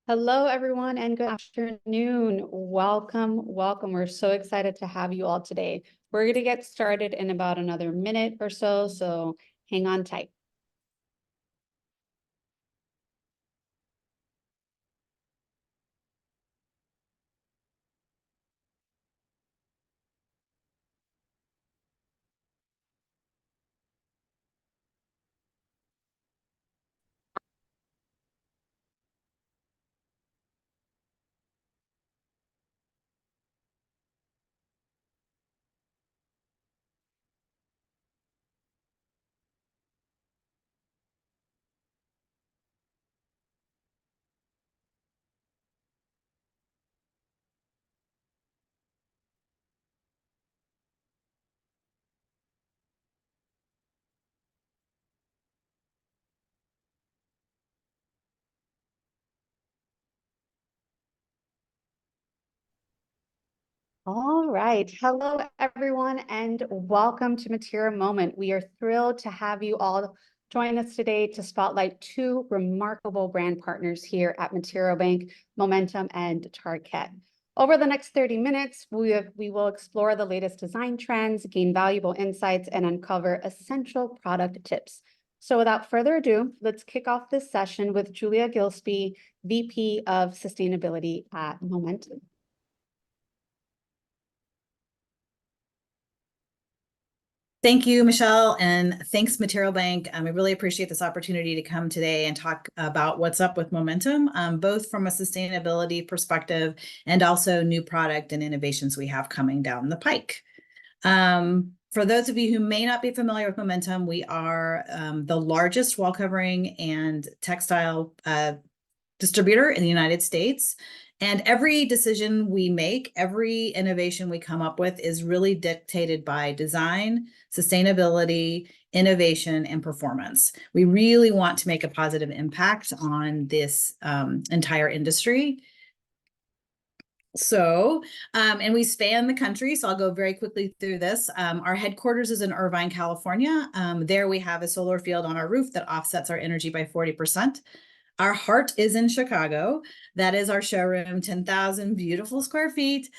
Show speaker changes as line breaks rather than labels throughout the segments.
Hello, everyone, and good afternoon. Welcome. We're so excited to have you all today. We're going to get started in about another minute or so hang on tight. All right. Hello, everyone, and welcome to Material Moment. We are thrilled to have you all join us today to spotlight two remarkable brand partners here at Material Bank, Momentum and Tarkett. Over the next 30 minutes, we will explore the latest design trends, gain valuable insights, and uncover essential product tips. So without further ado, let's kick off this session with Julia Gillespie, VP of Sustainability at Momentum.
Thank you, Michelle, and thanks, Material Bank. I really appreciate this opportunity to come today and talk about what's up with Momentum, both from a sustainability perspective and also new product and innovations we have coming down the pike. For those of you who may not be familiar with Momentum, we are the largest wall covering and textile distributor in the United States. And every decision we make, every innovation we come up with is really dictated by design, sustainability, innovation, and performance. We really want to make a positive impact on this entire industry. So, and we span the country, so I'll go very quickly through this. Our headquarters is in Irvine, California. There we have a solar field on our roof that offsets our energy by 40%. Our heart is in Chicago. That is our showroom, 10,000 beautiful square feet,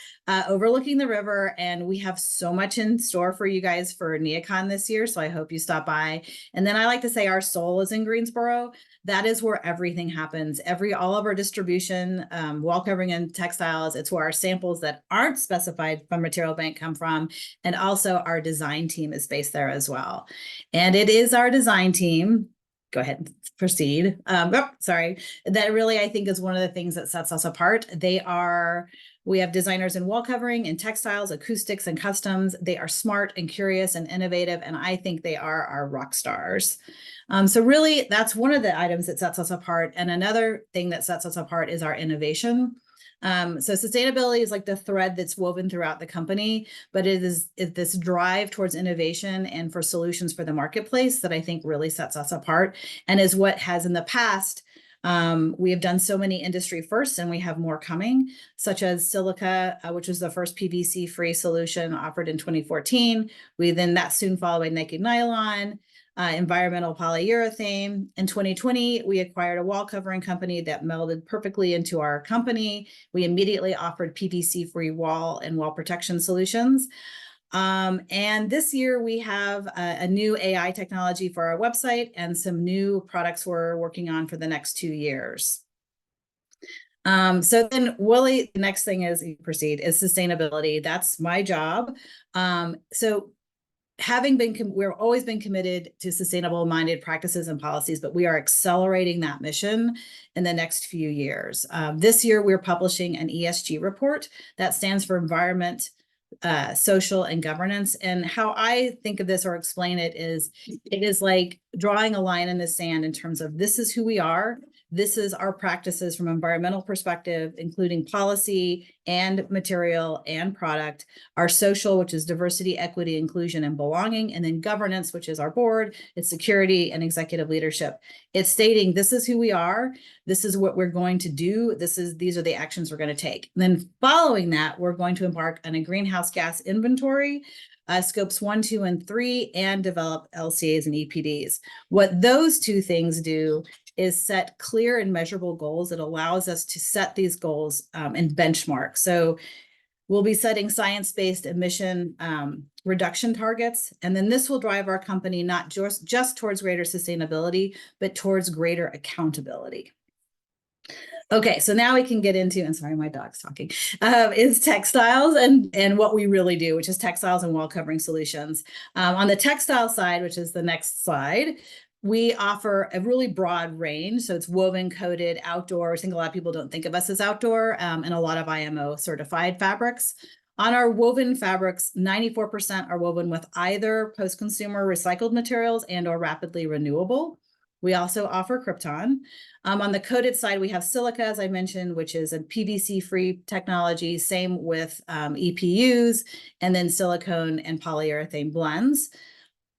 overlooking the river. And we have so much in store for you guys for NeoCon this year. So I hope you stop by. And then I like to say our soul is in Greensboro. That is where everything happens. All of our distribution, wall covering and textiles, it's where our samples that aren't specified from Material Bank come from. And also our design team is based there as well. And it is our design team. Go ahead and proceed. Sorry. That really, I think, is one of the things that sets us apart. We have designers in wall covering and textiles, acoustics and customs. They are smart and curious and innovative. And I think they are our rock stars. So really, that's one of the items that sets us apart. And another thing that sets us apart is our innovation. So sustainability is like the thread that's woven throughout the company, but it is this drive towards innovation and for solutions for the marketplace that I think really sets us apart and is what has in the past. We have done so many industry firsts and we have more coming, such as silica, which was the first PVC-free solution offered in 2014. That soon followed by naked nylon. Environmental polyurethane. In 2020, we acquired a wall covering company that melded perfectly into our company. We immediately offered PVC-free wall and wall protection solutions. And this year we have a new AI technology for our website and some new products we're working on for the next 2 years. So then Willie, the next thing is sustainability. That's my job. We've always been committed to sustainable minded practices and policies, but we are accelerating that mission in the next few years. This year, we're publishing an ESG report that stands for environment, social, and governance. And how I think of this or explain it is like drawing a line in the sand in terms of this is who we are. This is our practices from an environmental perspective, including policy and material and product, our social, which is diversity, equity, inclusion, and belonging, and then governance, which is our board, it's security and executive leadership. It's stating this is who we are, this is what we're going to do, these are the actions we're going to take. And then following that, we're going to embark on a greenhouse gas inventory, scopes 1, 2, and 3, and develop LCAs and EPDs. What those two things do is set clear and measurable goals. It allows us to set these goals and benchmark. So we'll be setting science-based emission reduction targets, and then this will drive our company not just towards greater sustainability, but towards greater accountability. Okay, so now we can get into, and sorry, my dog's talking, is textiles and what we really do, which is textiles and wall covering solutions. On the textile side, which is the next slide, we offer a really broad range. So it's woven, coated, outdoor. I think a lot of people don't think of us as outdoor, and a lot of IMO certified fabrics. On our woven fabrics, 94% are woven with either post-consumer recycled materials and or rapidly renewable. We also offer Krypton. On the coated side, we have silica, as I mentioned, which is a PVC-free technology, same with EPUs, and then silicone and polyurethane blends.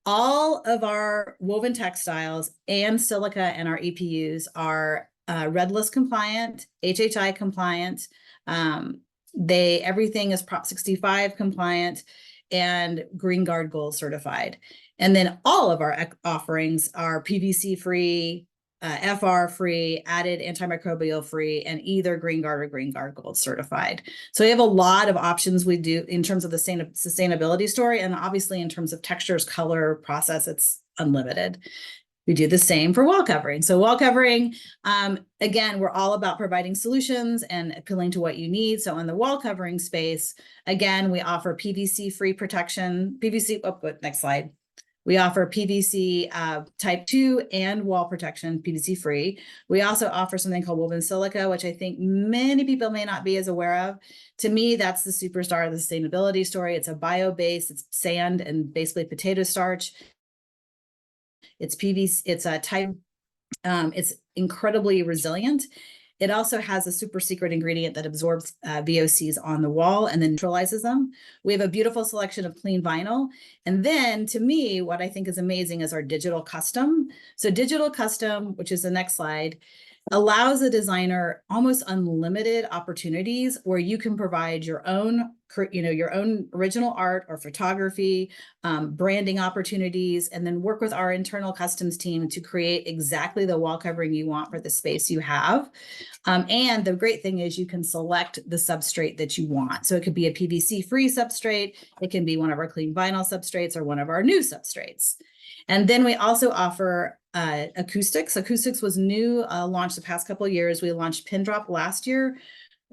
All of our woven textiles and silica and our EPUs are Red List compliant, HHI compliant. Everything is Prop 65 compliant and Green Guard Gold certified. And then all of our offerings are PVC free, FR free, added antimicrobial free, and either Green Guard or Green Guard Gold certified. So we have a lot of options we do in terms of the sustainability story, and obviously in terms of textures, color, process, it's unlimited. We do the same for wall covering. So wall covering, again, we're all about providing solutions and appealing to what you need. So in the wall covering space, again, we offer PVC-free protection, next slide. We offer PVC type 2 and wall protection, PVC free. We also offer something called woven silica, which I think many people may not be as aware of. To me, that's the superstar of the sustainability story. It's a bio-based, it's sand and basically potato starch. It's PVC, it's a type, it's incredibly resilient. It also has a super secret ingredient that absorbs VOCs on the wall and then neutralizes them. We have a beautiful selection of clean vinyl. And then to me, what I think is amazing is our digital custom. So digital custom, which is the next slide, allows a designer almost unlimited opportunities where you can provide your own original art or photography, branding opportunities, and then work with our internal customs team to create exactly the wall covering you want for the space you have. And the great thing is you can select the substrate that you want. So it could be a PVC-free substrate. It can be one of our clean vinyl substrates or one of our new substrates. And then we also offer acoustics. Acoustics was new, launched the past couple of years. We launched Pin Drop last year.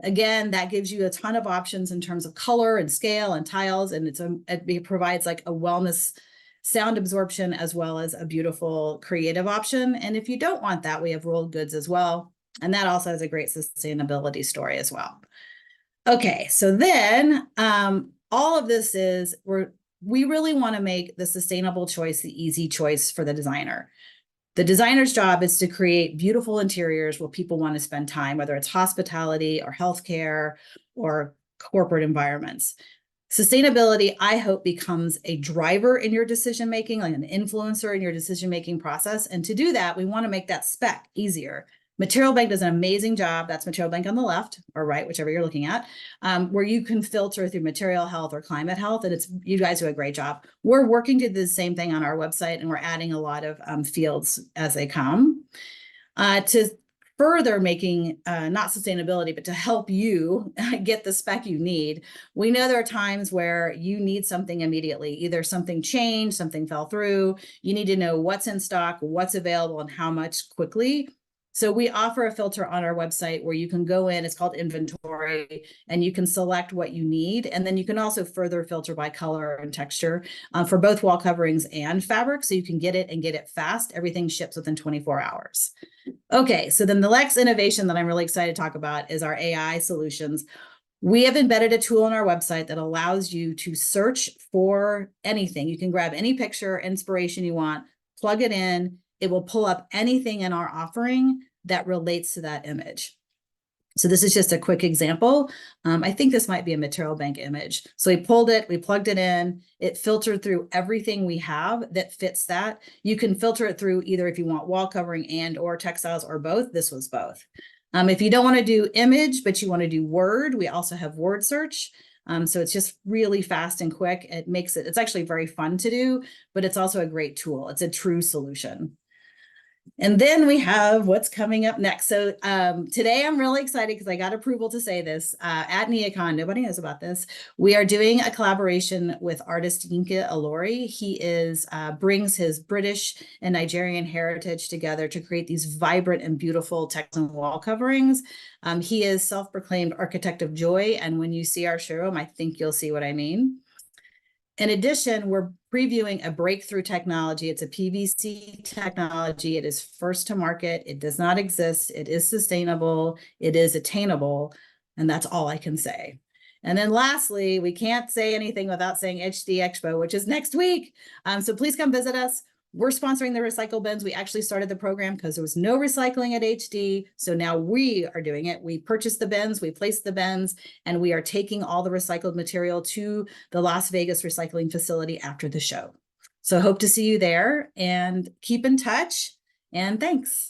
Again, that gives you a ton of options in terms of color and scale and tiles, and it provides like a wellness sound absorption as well as a beautiful creative option. And if you don't want that, we have rolled goods as well. And that also has a great sustainability story as well. Okay, so then all of this is, we really want to make the sustainable choice the easy choice for the designer. The designer's job is to create beautiful interiors where people want to spend time, whether it's hospitality or healthcare or corporate environments. Sustainability, I hope, becomes a driver in your decision-making, like an influencer in your decision-making process. And to do that, we want to make that spec easier. Material Bank does an amazing job. That's Material Bank on the left or right, whichever you're looking at, where you can filter through material health or climate health. And you guys do a great job. We're working to do the same thing on our website, and we're adding a lot of fields as they come to further making not sustainability, but to help you get the spec you need. We know there are times where you need something immediately, either something changed, something fell through. You need to know what's in stock, what's available, and how much quickly. So we offer a filter on our website where you can go in, it's called inventory, and you can select what you need. And then you can also further filter by color and texture for both wall coverings and fabric. So you can get it and get it fast. Everything ships within 24 hours. Okay, so then the next innovation that I'm really excited to talk about is our AI solutions. We have embedded a tool on our website that allows you to search for anything. You can grab any picture, inspiration you want, plug it in. It will pull up anything in our offering that relates to that image. So this is just a quick example. I think this might be a Material Bank image. So we pulled it, we plugged it in, it filtered through everything we have that fits that. You can filter it through either if you want wall covering and or textiles or both. This was both. If you don't want to do image, but you want to do word, we also have word search. So it's just really fast and quick. It's actually very fun to do, but it's also a great tool. It's a true solution. And then we have what's coming up next. So today I'm really excited because I got approval to say this at NeoCon. Nobody knows about this. We are doing a collaboration with artist Yinka Alori. He brings his British and Nigerian heritage together to create these vibrant and beautiful textile wall coverings. He is self-proclaimed architect of joy. And when you see our showroom, I think you'll see what I mean. In addition, we're previewing a breakthrough technology. It's a PVC technology. It is first to market. It does not exist. It is sustainable. It is attainable. And that's all I can say. And then lastly, we can't say anything without saying HD Expo, which is next week. So please come visit us. We're sponsoring the recycle bins. We actually started the program because there was no recycling at HD. So now we are doing it. We purchased the bins, we placed the bins, and we are taking all the recycled material to the Las Vegas recycling facility after the show. So hope to see you there and keep in touch. And thanks.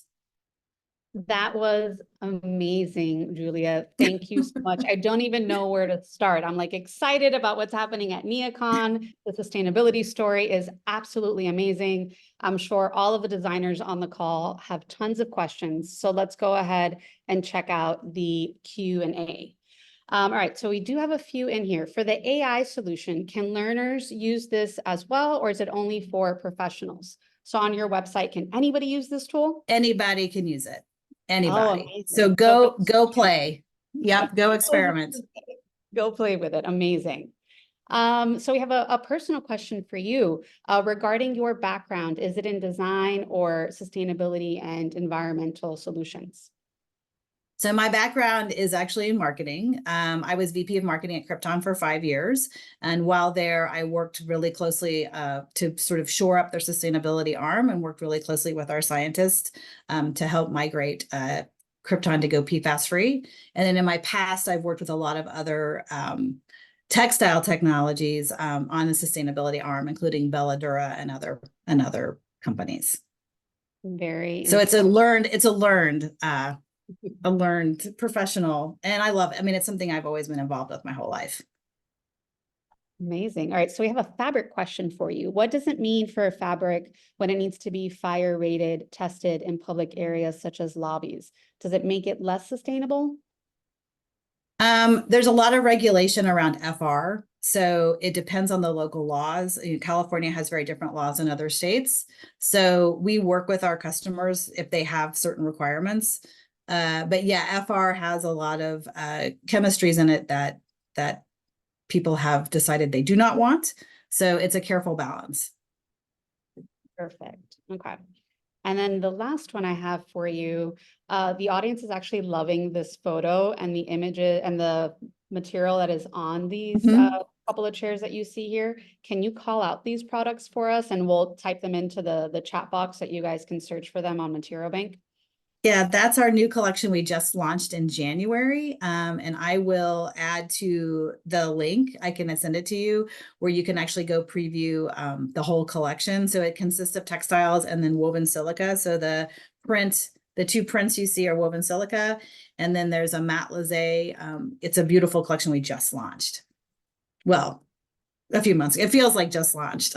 That was amazing, Julia. Thank you so much. I don't even know where to start. I'm like excited about what's happening at NeoCon. The sustainability story is absolutely amazing. I'm sure all of the designers on the call have tons of questions. So let's go ahead and check out the Q&A. All right, so we do have a few in here. For the AI solution, can learners use this as well, or is it only for professionals? So on your website, can anybody use this tool?
Anybody can use it. Anybody.
Amazing.
So go play. Yep, go experiment.
Go play with it. Amazing. So we have a personal question for you regarding your background. Is it in design or sustainability and environmental solutions?
So my background is actually in marketing. I was VP of marketing at Krypton for 5 years. And while there, I worked really closely to sort of shore up their sustainability arm and worked really closely with our scientists to help migrate Krypton to go PFAS free. And then in my past, I've worked with a lot of other textile technologies on the sustainability arm, including Belladura and other companies.
Very.
So it's a learned professional, and I love it. I mean, it's something I've always been involved with my whole life.
Amazing. All right, so we have a fabric question for you. What does it mean for a fabric when it needs to be fire rated, tested in public areas such as lobbies? Does it make it less sustainable?
There's a lot of regulation around FR, so it depends on the local laws. California has very different laws than other states. So we work with our customers if they have certain requirements. But yeah, FR has a lot of chemistries in it that people have decided they do not want. So it's a careful balance.
Perfect. Okay. And then the last one I have for you, the audience is actually loving this photo and the images and the material that is on these couple of chairs that you see here. Can you call out these products for us and we'll type them into the chat box that you guys can search for them on Material Bank?
Yeah, that's our new collection we just launched in January. And I will add to the link. I can send it to you where you can actually go preview the whole collection. So it consists of textiles and then woven silica. So the two prints you see are woven silica. And then there's a matelassé. It's a beautiful collection we just launched. Well, a few months. It feels like just launched.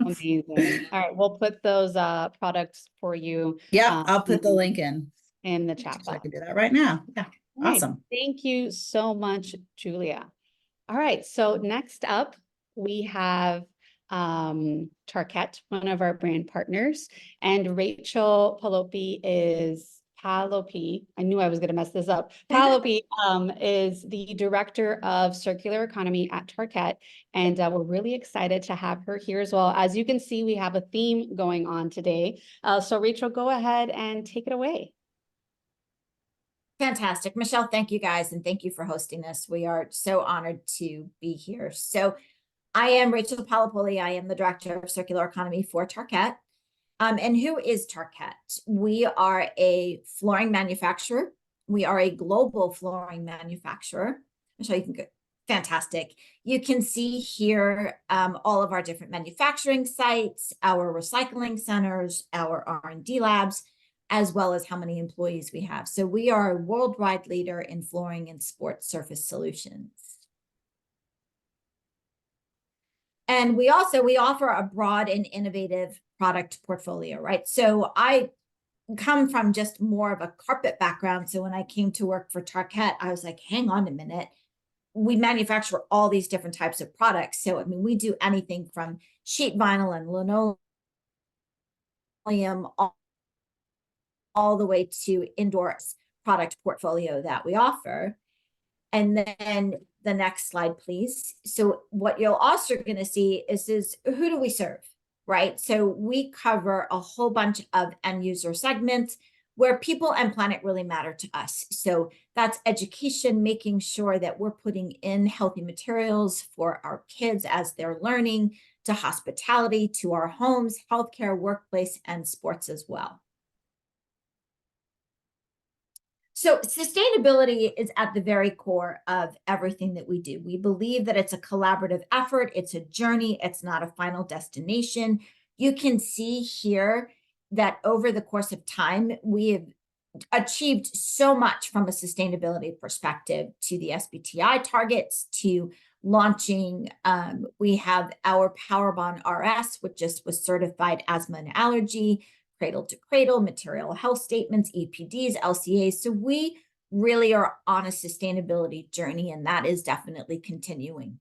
Amazing. All right, we'll put those products for you.
Yeah, I'll put the link in
the chat box.
I can do that right now. Yeah, awesome.
Right. Thank you so much, Julia. All right, so next up we have Tarkett, one of our brand partners, and Rachel Palopi is Palopi. I knew I was going to mess this up. Palopi is the director of circular economy at Tarkett, and we're really excited to have her here as well. As you can see, we have a theme going on today. So Rachel, go ahead and take it away.
Fantastic. Michelle, thank you guys, and thank you for hosting this. We are so honored to be here. So I am Rachel Palapoli. I am the Director of Circular Economy for Tarkett. And who is Tarkett? We are a flooring manufacturer. We are a global flooring manufacturer. Michelle, you can go. Fantastic. You can see here all of our different manufacturing sites, our recycling centers, our R&D labs, as well as how many employees we have. So we are a worldwide leader in flooring and sports surface solutions. And we offer a broad and innovative product portfolio, right? So I come from just more of a carpet background. So when I came to work for Tarkett, I was like, hang on a minute. We manufacture all these different types of products. So, I mean, we do anything from sheet vinyl and linoleum all the way to indoor product portfolio that we offer. And then the next slide, please. So what you're also going to see is who do we serve, right? So we cover a whole bunch of end user segments where people and planet really matter to us. So that's education, making sure that we're putting in healthy materials for our kids as they're learning, to hospitality, to our homes, healthcare, workplace, and sports as well. So sustainability is at the very core of everything that we do. We believe that it's a collaborative effort. It's a journey. It's not a final destination. You can see here that over the course of time, we have achieved so much from a sustainability perspective, to the SBTI targets, to launching. We have our PowerBond RS, which just was certified asthma and allergy, cradle to cradle, material health statements, EPDs, LCAs. So we really are on a sustainability journey, and that is definitely continuing.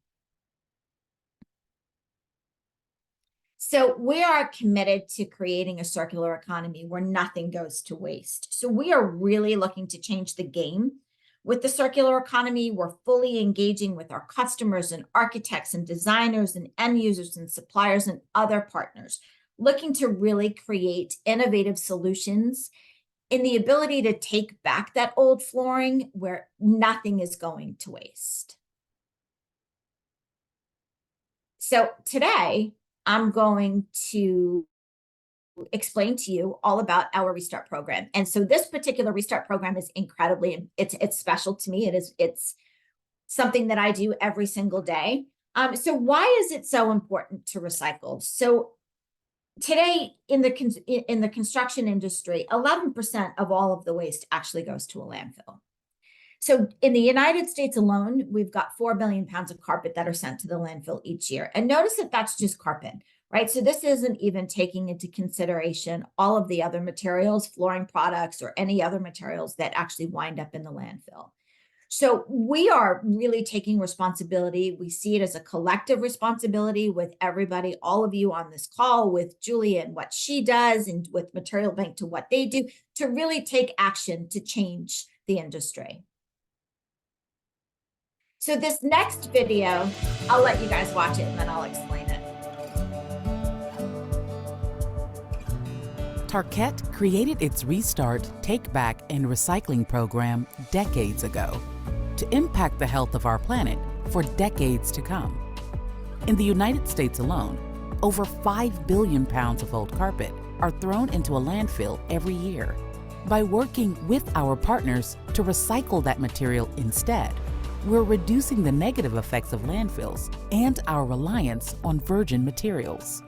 So we are committed to creating a circular economy where nothing goes to waste. So we are really looking to change the game with the circular economy. We're fully engaging with our customers and architects and designers and end users and suppliers and other partners, looking to really create innovative solutions in the ability to take back that old flooring where nothing is going to waste. So today, I'm going to explain to you all about our Restart program. And so this particular Restart program is incredibly, it's special to me. It's something that I do every single day. So why is it so important to recycle? So today in the construction industry, 11% of all of the waste actually goes to a landfill. So in the United States alone, we've got 4 billion pounds of carpet that are sent to the landfill each year. And notice that that's just carpet, right? So this isn't even taking into consideration all of the other materials, flooring products, or any other materials that actually wind up in the landfill. So we are really taking responsibility. We see it as a collective responsibility with everybody, all of you on this call, with Julia and what she does, and with Material Bank to what they do, to really take action to change the industry. So this next video, I'll let you guys watch it and then I'll explain it.
Tarkett created its Restart, Take Back, and Recycling program decades ago to impact the health of our planet for decades to come. In the United States alone, over 5 billion pounds of old carpet are thrown into a landfill every year. By working with our partners to recycle that material instead, we're reducing the negative effects of landfills and our reliance on virgin materials.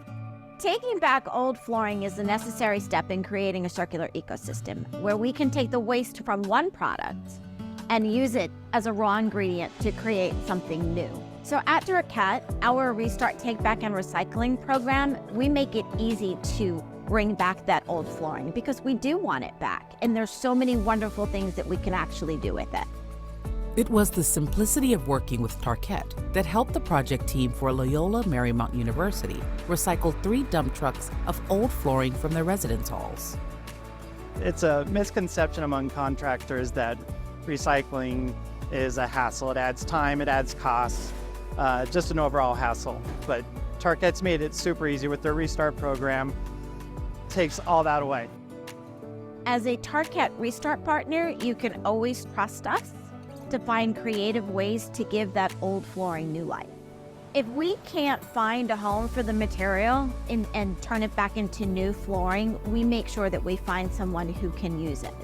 Taking back old flooring is a necessary step in creating a circular ecosystem where we can take the waste from one product and use it as a raw ingredient to create something new. So at Tarkett, our Restart, Take Back, and Recycling program, we make it easy to bring back that old flooring because we do want it back. And there's so many wonderful things that we can actually do with it.
It was the simplicity of working with Tarkett that helped the project team for Loyola Marymount University recycle 3 dump trucks of old flooring from their residence halls.
It's a misconception among contractors that recycling is a hassle. It adds time, it adds costs, just an overall hassle. But Tarkett's made it super easy with their Restart program. Takes all that away.
As a Tarkett Restart partner, you can always trust us to find creative ways to give that old flooring new life. If we can't find a home for the material and turn it back into new flooring, we make sure that we find someone who can use it.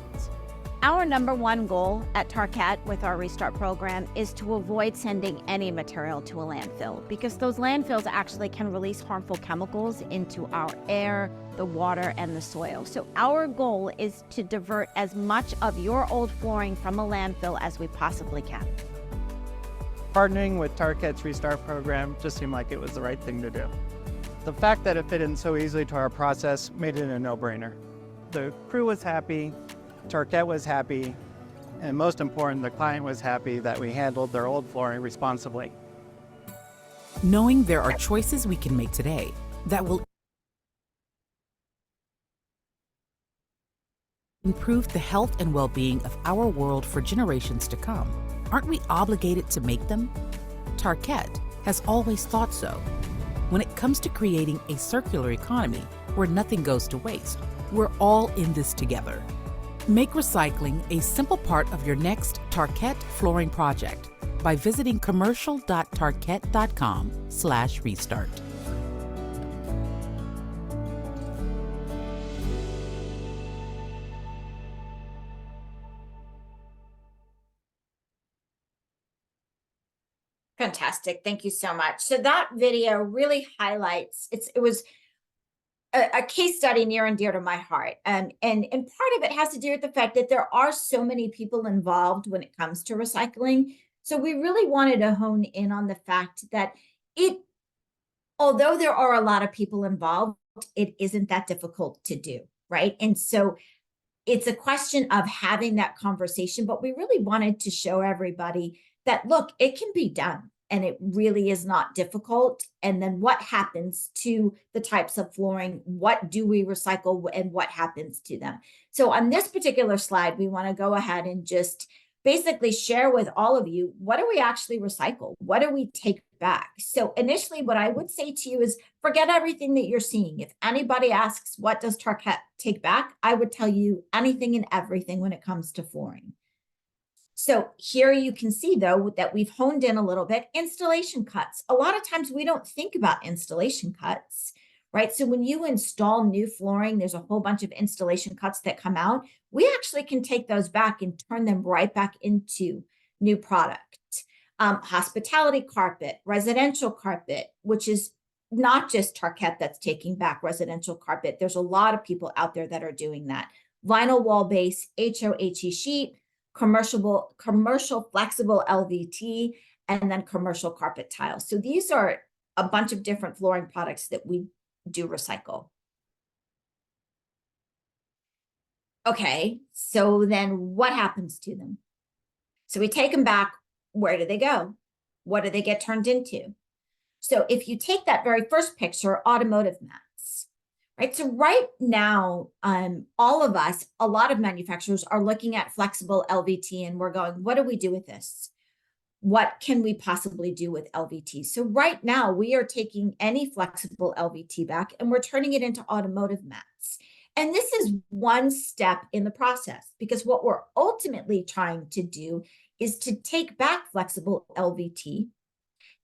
Our #1 goal at Tarkett with our Restart program is to avoid sending any material to a landfill because those landfills actually can release harmful chemicals into our air, the water, and the soil. So our goal is to divert as much of your old flooring from a landfill as we possibly can.
Partnering with Tarkett's Restart program just seemed like it was the right thing to do. The fact that it fit in so easily to our process made it a no-brainer. The crew was happy, Tarkett was happy, and most important, the client was happy that we handled their old flooring responsibly.
Knowing there are choices we can make today that will improve the health and well-being of our world for generations to come, aren't we obligated to make them? Tarkett has always thought so. When it comes to creating a circular economy where nothing goes to waste, we're all in this together. Make recycling a simple part of your next Tarkett flooring project by visiting commercial.tarkett.com/restart.
Fantastic. Thank you so much. So that video really highlights, it was a case study near and dear to my heart. And part of it has to do with the fact that there are so many people involved when it comes to recycling. So we really wanted to hone in on the fact that although there are a lot of people involved, it isn't that difficult to do, right? And so it's a question of having that conversation, but we really wanted to show everybody that, look, it can be done and it really is not difficult. And then what happens to the types of flooring? What do we recycle and what happens to them? So on this particular slide, we want to go ahead and just basically share with all of you, what do we actually recycle? What do we take back? So initially, what I would say to you is forget everything that you're seeing. If anybody asks, what does Tarkett take back? I would tell you anything and everything when it comes to flooring. So here you can see, though, that we've honed in a little bit. Installation cuts. A lot of times we don't think about installation cuts, right? So when you install new flooring, there's a whole bunch of installation cuts that come out. We actually can take those back and turn them right back into new product. Hospitality carpet, residential carpet, which is not just Tarkett that's taking back residential carpet. There's a lot of people out there that are doing that. Vinyl wall base, HOHE sheet, commercial flexible LVT, and then commercial carpet tile. So these are a bunch of different flooring products that we do recycle. Okay, so then what happens to them? So we take them back. Where do they go? What do they get turned into? So if you take that very first picture, automotive mats, right? So right now, all of us, a lot of manufacturers are looking at flexible LVT and we're going, what do we do with this? What can we possibly do with LVT? So right now we are taking any flexible LVT back and we're turning it into automotive mats. And this is one step in the process, because what we're ultimately trying to do is to take back flexible LVT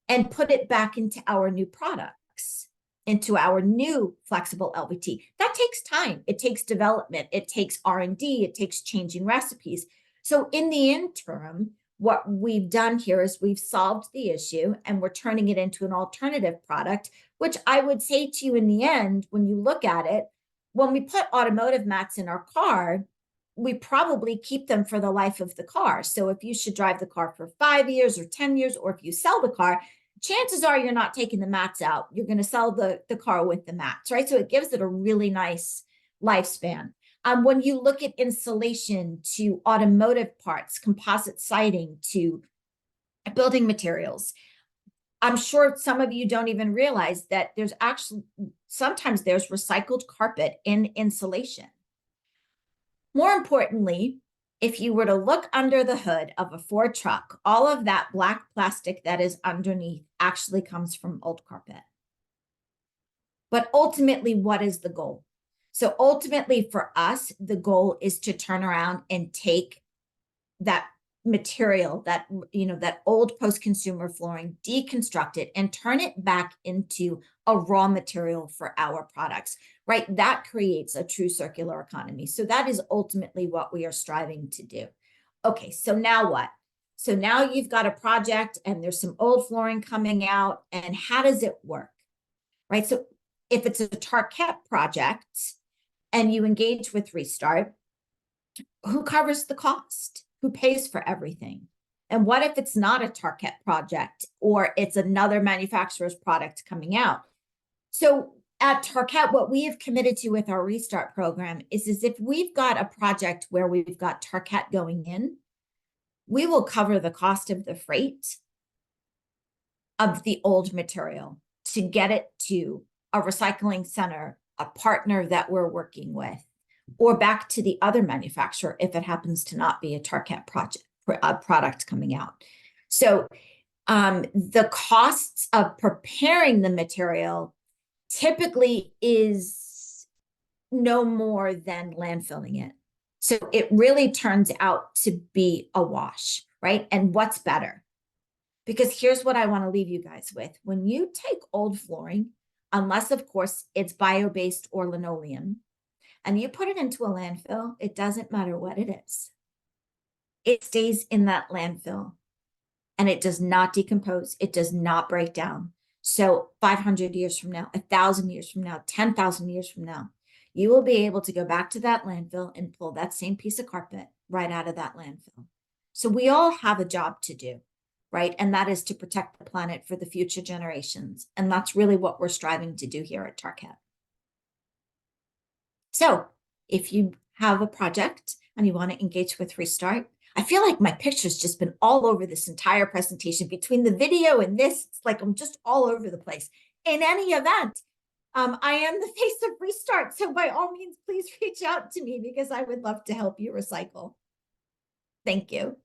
and put it back into our new products, into our new flexible LVT. That takes time. It takes development. It takes R&D. It takes changing recipes. So in the interim, what we've done here is we've solved the issue and we're turning it into an alternative product, which I would say to you in the end, when you look at it, when we put automotive mats in our car, we probably keep them for the life of the car. So if you should drive the car for 5 years or 10 years, or if you sell the car, chances are you're not taking the mats out. You're going to sell the car with the mats, right? So it gives it a really nice lifespan. When you look at insulation to automotive parts, composite siding to building materials, I'm sure some of you don't even realize that there's actually, sometimes there's recycled carpet in insulation. More importantly, if you were to look under the hood of a Ford truck, all of that black plastic that is underneath actually comes from old carpet. But ultimately, what is the goal? So ultimately for us, the goal is to turn around and take that material, that old post-consumer flooring, deconstruct it and turn it back into a raw material for our products, right? That creates a true circular economy. So that is ultimately what we are striving to do. Okay, so now what? So now you've got a project and there's some old flooring coming out, and how does it work, right? So if it's a Tarkett project and you engage with Restart, who covers the cost? Who pays for everything? And what if it's not a Tarkett project or it's another manufacturer's product coming out? So at Tarkett, what we have committed to with our Restart program is if we've got a project where we've got Tarkett going in, we will cover the cost of the freight of the old material to get it to a recycling center, a partner that we're working with, or back to the other manufacturer if it happens to not be a Tarkett product coming out. So the costs of preparing the material typically is no more than landfilling it. So it really turns out to be a wash, right? And what's better? Because here's what I want to leave you guys with. When you take old flooring, unless of course it's bio-based or linoleum, and you put it into a landfill, it doesn't matter what it is. It stays in that landfill and it does not decompose. It does not break down. So 500 years from now, 1,000 years from now, 10,000 years from now, you will be able to go back to that landfill and pull that same piece of carpet right out of that landfill. So we all have a job to do, right? And that is to protect the planet for the future generations. And that's really what we're striving to do here at Tarkett. So if you have a project and you want to engage with Restart, I feel like my picture's just been all over this entire presentation. Between the video and this, it's like I'm just all over the place. In any event, I am the face of Restart. So by all means, please reach out to me because I would love to help you recycle. Thank you.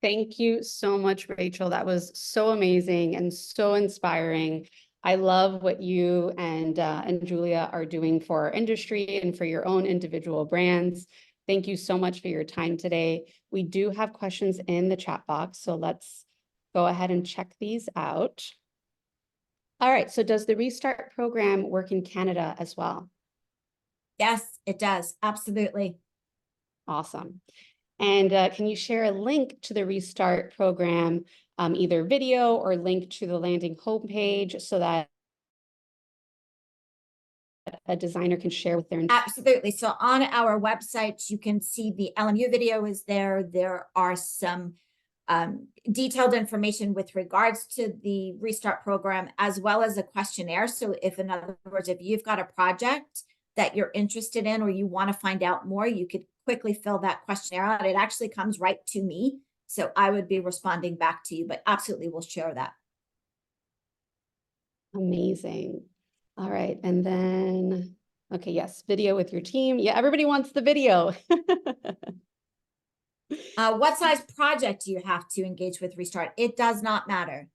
Thank you so much, Rachel. That was so amazing and so inspiring. I love what you and Julia are doing for our industry and for your own individual brands. Thank you so much for your time today. We do have questions in the chat box, so let's go ahead and check these out. All right, so does the Restart program work in Canada as well?
Yes, it does. Absolutely.
Awesome. And can you share a link to the Restart program, either video or link to the landing homepage so that a designer can share with their...
Absolutely. So on our website, you can see the LMU video is there. There are some detailed information with regards to the Restart program, as well as a questionnaire. So if, in other words, if you've got a project that you're interested in or you want to find out more, you could quickly fill that questionnaire out. It actually comes right to me. So I would be responding back to you, but absolutely we'll share that.
Amazing. All right. And then, okay, yes, video with your team. Yeah, everybody wants the video.
What size project do you have to engage with Restart? It does not matter.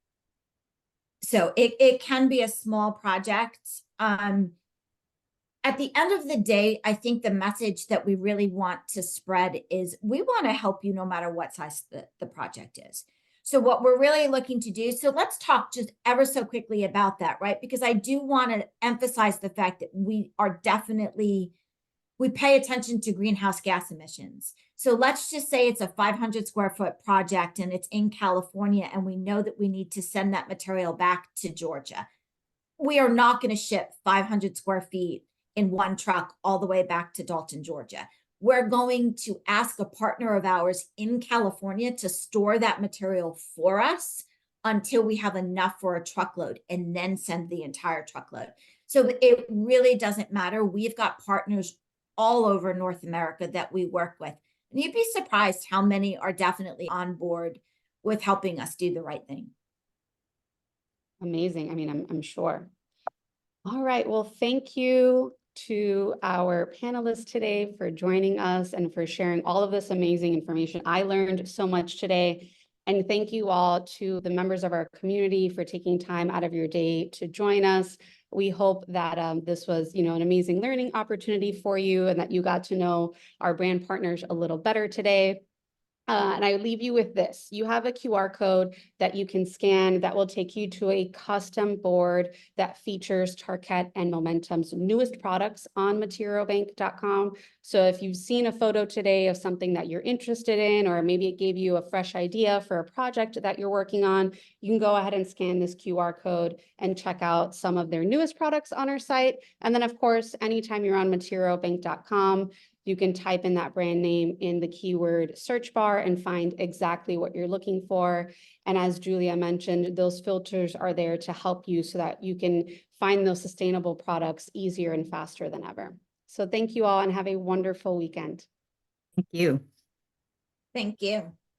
So it can be a small project. At the end of the day, I think the message that we really want to spread is we want to help you no matter what size the project is. So what we're really looking to do, so let's talk just ever so quickly about that, right? Because I do want to emphasize the fact that we pay attention to greenhouse gas emissions. So let's just say it's a 500 square foot project and it's in California and we know that we need to send that material back to Georgia. We are not going to ship 500 square feet in one truck all the way back to Dalton, Georgia. We're going to ask a partner of ours in California to store that material for us until we have enough for a truckload and then send the entire truckload. So it really doesn't matter. We've got partners all over North America that we work with. And you'd be surprised how many are definitely on board with helping us do the right thing.
Amazing. I mean, I'm sure. All right. Well, thank you to our panelists today for joining us and for sharing all of this amazing information. I learned so much today. And thank you all to the members of our community for taking time out of your day to join us. We hope that this was, an amazing learning opportunity for you and that you got to know our brand partners a little better today. And I leave you with this. You have a QR code that you can scan that will take you to a custom board that features Tarkett and Momentum's newest products on materialbank.com. So if you've seen a photo today of something that you're interested in, or maybe it gave you a fresh idea for a project that you're working on, you can go ahead and scan this QR code and check out some of their newest products on our site. And then, of course, anytime you're on materialbank.com, You can type in that brand name in the keyword search bar and find exactly what you're looking for. And as Julia mentioned, those filters are there to help you so that you can find those sustainable products easier and faster than ever. So thank you all and have a wonderful weekend.
Thank you.
Thank you.